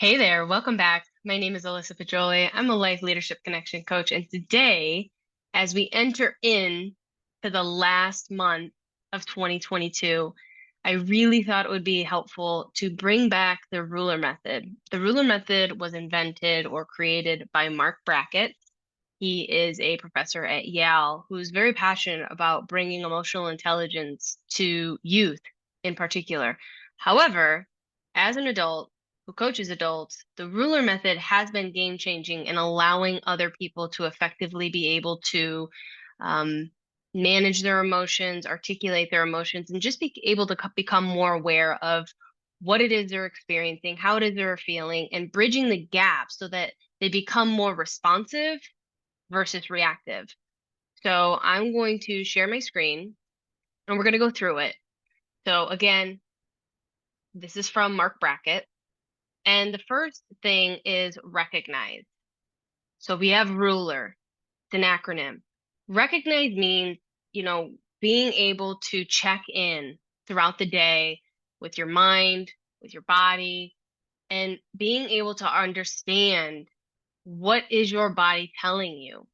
Hey there, welcome back. My name is Alyssa Pajoli. I'm a life leadership connection coach, and today, as we enter in to the last month of 2022, I really thought it would be helpful to bring back the ruler method. The ruler method was invented or created by Mark Brackett. He is a professor at Yale who's very passionate about bringing emotional intelligence to youth in particular. However, as an adult who coaches adults, the ruler method has been game changing in allowing other people to effectively be able to um, manage their emotions, articulate their emotions, and just be able to become more aware of what it is they're experiencing, how it is they're feeling, and bridging the gap so that they become more responsive versus reactive. So I'm going to share my screen and we're going to go through it. So again, this is from Mark Brackett. And the first thing is recognize. So we have ruler, it's an acronym. Recognize means, you know, being able to check in throughout the day with your mind, with your body, and being able to understand what is your body telling you.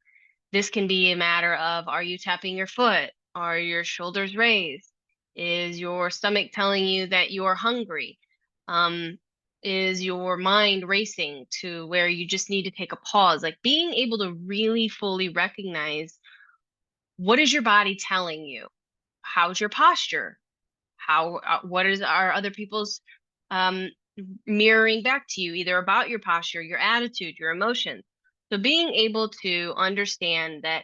This can be a matter of, are you tapping your foot? Are your shoulders raised? Is your stomach telling you that you're hungry? Um, is your mind racing to where you just need to take a pause? Like being able to really fully recognize, what is your body telling you? How's your posture? What are other people's um, mirroring back to you, either about your posture, your attitude, your emotions? So being able to understand that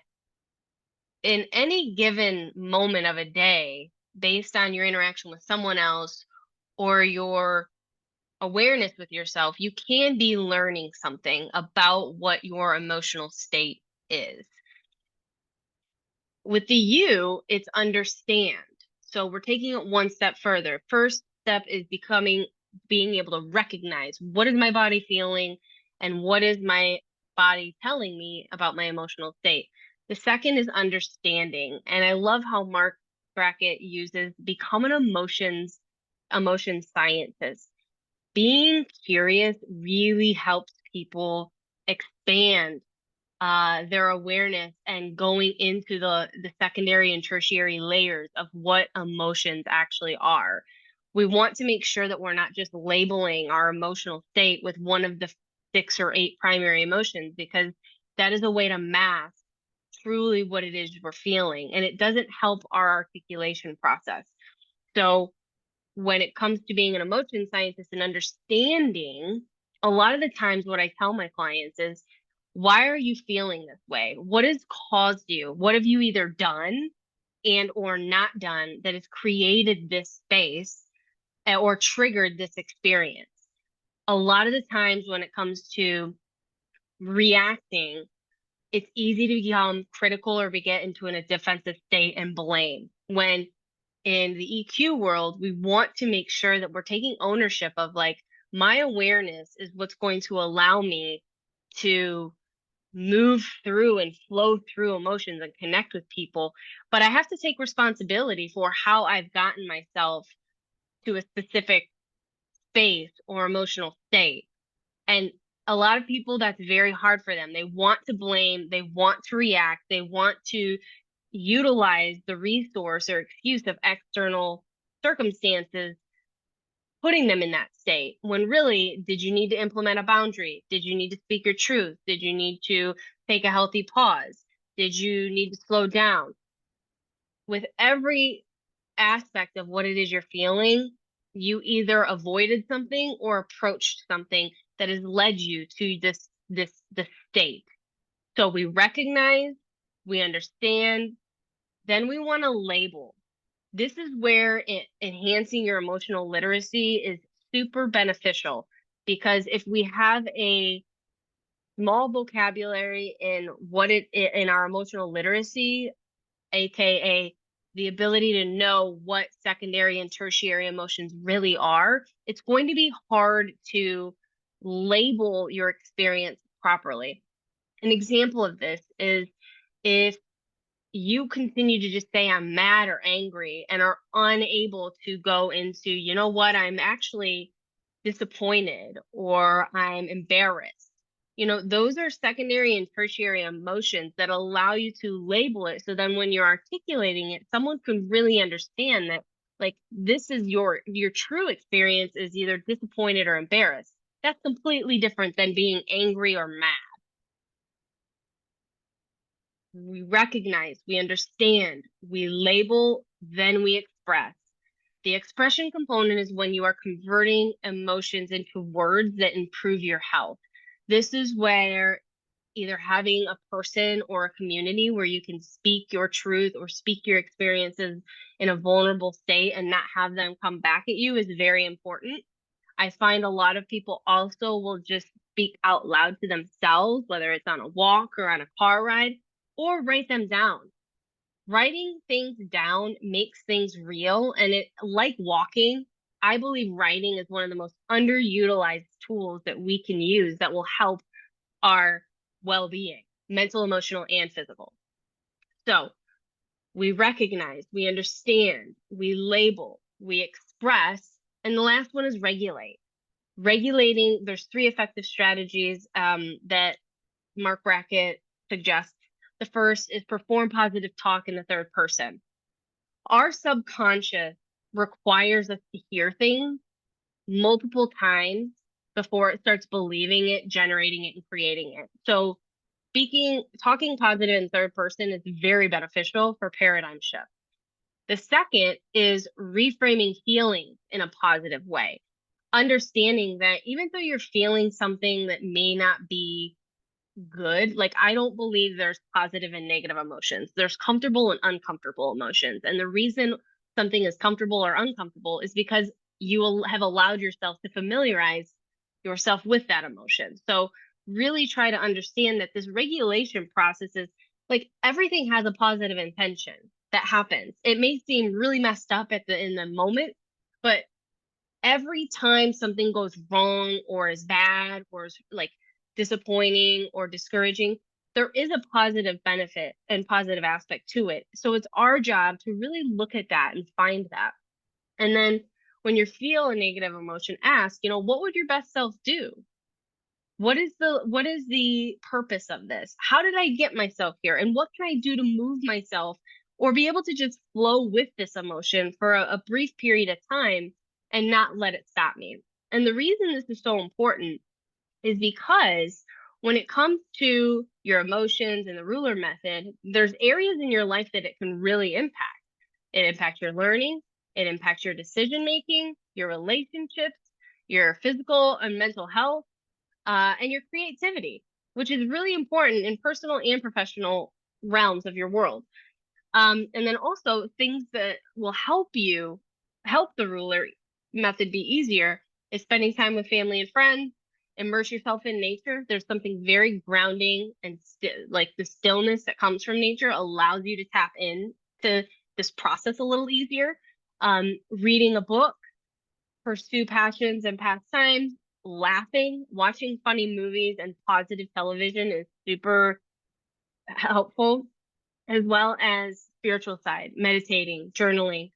in any given moment of a day, based on your interaction with someone else or your awareness with yourself, you can be learning something about what your emotional state is. With the you, it's understand. So we're taking it one step further. First step is being able to recognize, what is my body feeling and what is my body telling me about my emotional state. The second is understanding. And I love how Mark Brackett uses become an emotion scientist. Being curious really helps people expand their awareness and going into the secondary and tertiary layers of what emotions actually are. We want to make sure that we're not just labeling our emotional state with one of the six or eight primary emotions, because that is a way to mask truly what it is we're feeling, and it doesn't help our articulation process. So when it comes to being an emotion scientist and understanding, a lot of the times what I tell my clients is, why are you feeling this way? What has caused you? What have you either done and or not done that has created this space or triggered this experience? A lot of the times when it comes to reacting, it's easy to become critical or to get into a defensive state and blame. When in the EQ world, we want to make sure that we're taking ownership of, like, my awareness is what's going to allow me to move through and flow through emotions and connect with people. But I have to take responsibility for how I've gotten myself to a specific space or emotional state. And a lot of people, that's very hard for them. They want to blame, they want to react, they want to utilize the resource or excuse of external circumstances putting them in that state, when really, did you need to implement a boundary? Did you need to speak your truth? Did you need to take a healthy pause? Did you need to slow down? With every aspect of what it is you're feeling, you either avoided something or approached something that has led you to this state. So we recognize, we understand, then we want to label. This is where enhancing your emotional literacy is super beneficial, because if we have a small vocabulary in in our emotional literacy, aka the ability to know what secondary and tertiary emotions really are, it's going to be hard to label your experience properly. An example of this is, if you continue to just say I'm mad or angry and are unable to go into, you know what, I'm actually disappointed or I'm embarrassed. Those are secondary and tertiary emotions that allow you to label it. So then when you're articulating it, someone can really understand that, like, this is your true experience is either disappointed or embarrassed. That's completely different than being angry or mad. We recognize, we understand, we label, then we express. The expression component is when you are converting emotions into words that improve your health. This is where either having a person or a community where you can speak your truth or speak your experiences in a vulnerable state and not have them come back at you is very important. I find a lot of people also will just speak out loud to themselves, whether it's on a walk or on a car ride, or write them down. Writing things down makes things real, and it, like walking, I believe writing is one of the most underutilized tools that we can use that will help our well-being, mental, emotional, and physical. So we recognize, we understand, we label, we express, and the last one is regulate. Regulating, there's 3 effective strategies that Mark Brackett suggests. The first is perform positive talk in the third person. Our subconscious requires us to hear things multiple times before it starts believing it, generating it, and creating it. So talking positive in third person is very beneficial for paradigm shift. The second is reframing feelings in a positive way. Understanding that even though you're feeling something that may not be good, like, I don't believe there's positive and negative emotions. There's comfortable and uncomfortable emotions. And the reason something is comfortable or uncomfortable is because you will have allowed yourself to familiarize yourself with that emotion. So really try to understand that this regulation process is like everything has a positive intention that happens. It may seem really messed up in the moment, but every time something goes wrong or is bad or is like disappointing or discouraging, there is a positive benefit and positive aspect to it. So it's our job to really look at that and find that. And then when you feel a negative emotion, ask, what would your best self do? What is the purpose of this? How did I get myself here? And what can I do to move myself or be able to just flow with this emotion for a brief period of time and not let it stop me? And the reason this is so important is because when it comes to your emotions and the ruler method, there's areas in your life that it can really impact. It impacts your learning, it impacts your decision making, your relationships, your physical and mental health, and your creativity, which is really important in personal and professional realms of your world. And then also things that will help the ruler method be easier is spending time with family and friends, immerse yourself in nature. There's something very grounding and like the stillness that comes from nature allows you to tap in to this process a little easier. Reading a book, pursue passions and pastimes, laughing, watching funny movies and positive television is super helpful, as well as spiritual side, meditating, journaling,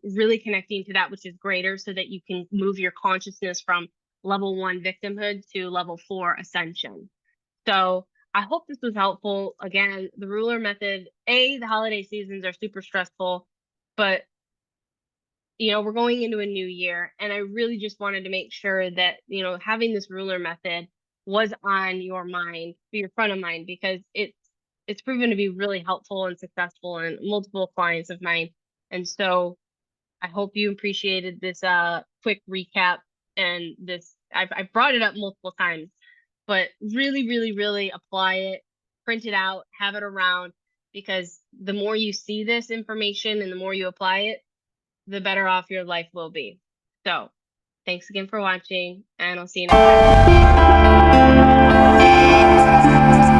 really connecting to that which is greater so that you can move your consciousness from level 1 victimhood to level 4 ascension. So I hope this was helpful. Again, the ruler method, the holiday seasons are super stressful, but we're going into a new year, and I really just wanted to make sure that, having this ruler method was on your mind, your front of mind, because it's proven to be really helpful and successful in multiple clients of mine. And so I hope you appreciated this quick recap and I've brought it up multiple times, but really, really, really apply it, print it out, have it around, because the more you see this information and the more you apply it, the better off your life will be. So thanks again for watching, and I'll see you next time.